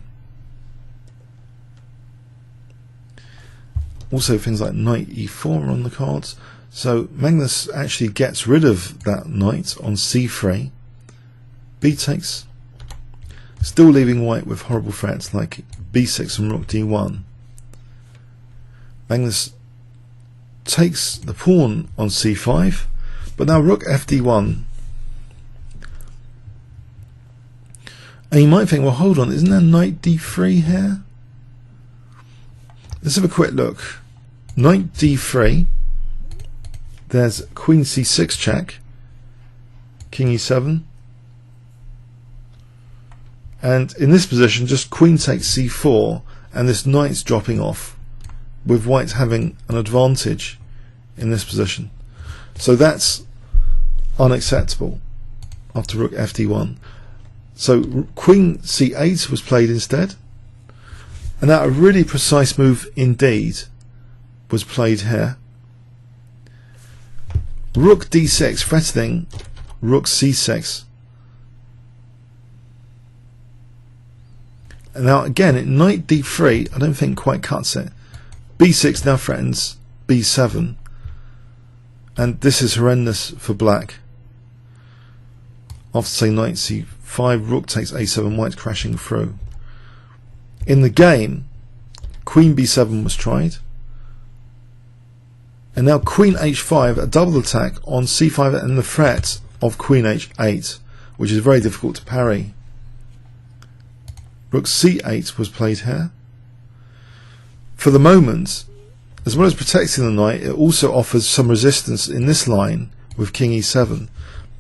Also things like knight e4 are on the cards. So Magnus actually gets rid of that knight on c3. B takes, still leaving white with horrible threats like b6 and rook d1. Magnus takes the pawn on c5, but now rook fd1. And you might think, well, hold on, isn't there knight d3 here? Let's have a quick look. Knight d3. There's queen c6 check, king e7, and in this position just queen takes c4, and this knight's dropping off, with white having an advantage in this position. So that's unacceptable after rook fd1. So queen c8 was played instead, and now a really precise move indeed was played here. Rook d6 threatening rook c6. And now again, knight d3 I don't think quite cuts it. b6 now threatens b7. And this is horrendous for black. After say knight c5, rook takes a7, white crashing through. In the game, queen b7 was tried. And now queen h5, a double attack on c5 and the threat of queen h8, which is very difficult to parry. Rook c8 was played here. For the moment, as well as protecting the knight, it also offers some resistance in this line with king e7.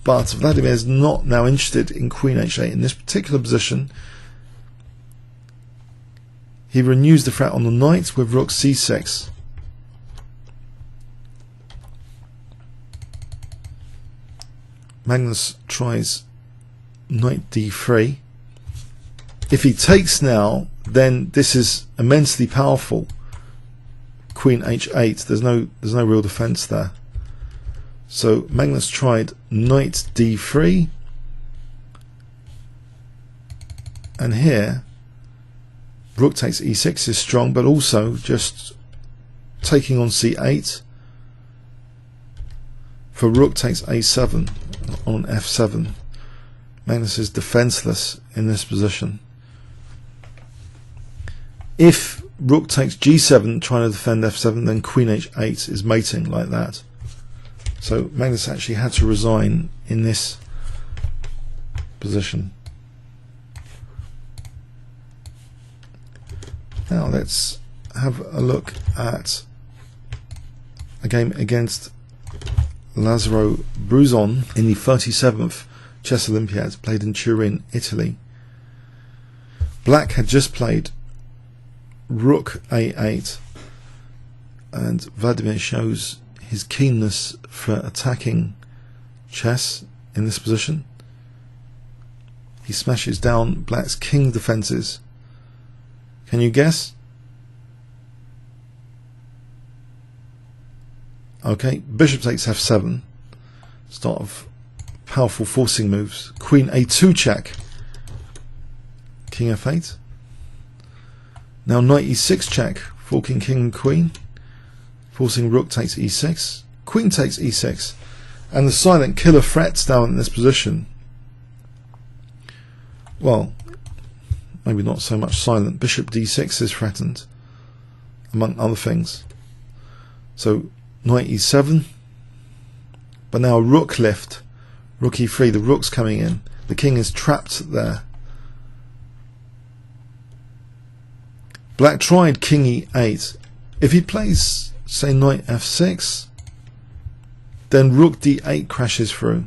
But Vladimir is not now interested in queen h8 in this particular position. He renews the threat on the knight with rook c6. Magnus tries knight d3. If he takes now, then this is immensely powerful. Queen h8. There's no real defense there. So Magnus tried knight d3, and here rook takes e6 is strong, but also just taking on c8 for rook takes a7 on f7. Magnus is defenseless in this position. If rook takes g7 trying to defend f7, then queen h8 is mating like that. So Magnus actually had to resign in this position. Now let's have a look at a game against Lazzaro Bruzon in the 37th Chess Olympiads, played in Turin, Italy. Black had just played rook a8, and Vladimir shows his keenness for attacking chess in this position. He smashes down black's king defences. Can you guess? Okay, bishop takes f7. Start of powerful forcing moves. Queen a2 check. King f8. Now knight e6 check, forking king and queen. Forcing rook takes e6. Queen takes e6. And the silent killer threats down in this position. Well, maybe not so much silent. Bishop d6 is threatened, among other things. So knight e7. But now rook lift. Rook e3. The rook's coming in. The king is trapped there. Black tried king e8. If he plays, say, knight f6, then rook d8 crashes through.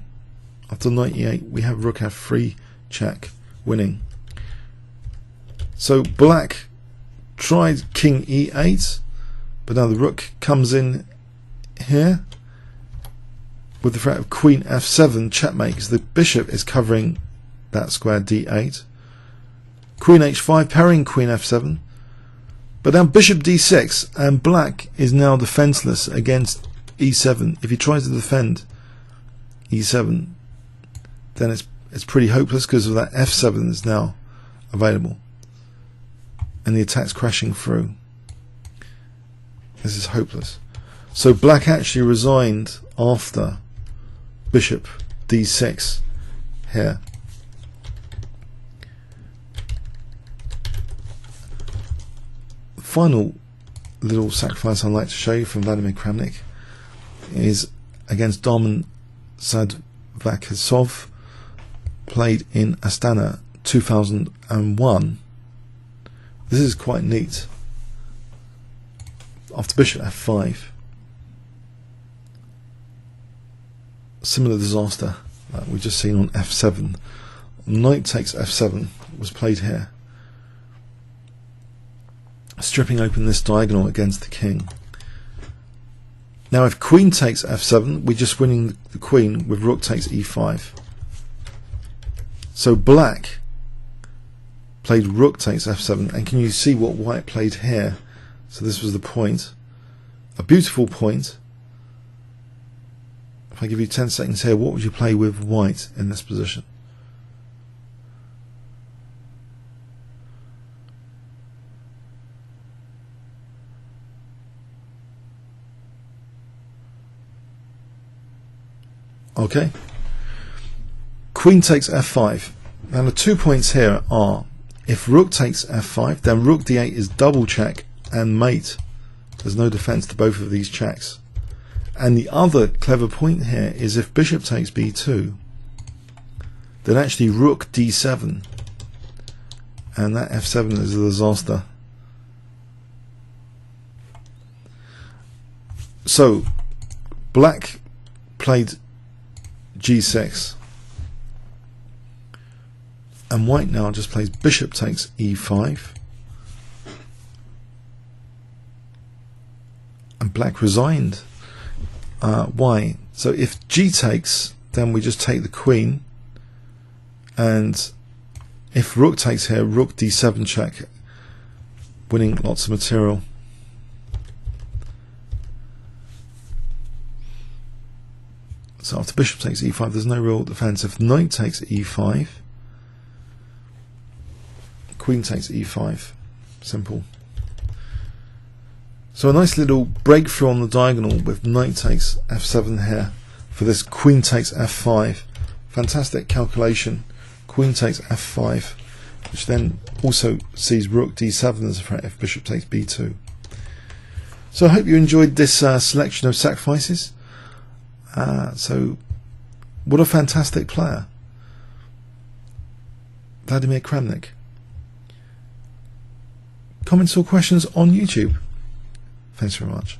After knight e8, we have rook f3 check, winning. So black tried king e8, but now the rook comes in here with the threat of queen f7 checkmate, because the bishop is covering that square d8. Queen h5 parrying queen f7. But now bishop d6, and black is now defenseless against e7. If he tries to defend e7, then it's pretty hopeless, because of that f7 is now available, and the attack's crashing through. This is hopeless. So black actually resigned after bishop d6 here. Final little sacrifice I'd like to show you from Vladimir Kramnik is against Darman Sadvakasov, played in Astana 2001. This is quite neat. After bishop f5, similar disaster that we've just seen on f7. Knight takes f7 was played here, stripping open this diagonal against the king. Now if queen takes f7, we're just winning the queen with rook takes e5. So black played rook takes f7, and can you see what white played here? So this was the point, a beautiful point. If I give you 10 seconds here, what would you play with white in this position? Okay. Queen takes f5. Now the 2 points here are, if rook takes f5, then rook d8 is double check and mate. There's no defense to both of these checks. And the other clever point here is if bishop takes b2, then actually rook d7, and that f7 is a disaster. So black played g6, and white now just plays bishop takes e5, and black resigned. Why? So if g takes, then we just take the queen, and if rook takes here, rook d7 check, winning lots of material. So after bishop takes e5, there's no real defense. If knight takes e5, queen takes e5. Simple. So a nice little breakthrough on the diagonal with knight takes f7 here for this queen takes f5. Fantastic calculation. Queen takes f5, which then also sees rook d7 as a threat if bishop takes b2. So I hope you enjoyed this selection of sacrifices. So what a fantastic player, Vladimir Kramnik. Comments or questions on YouTube? Thanks very much.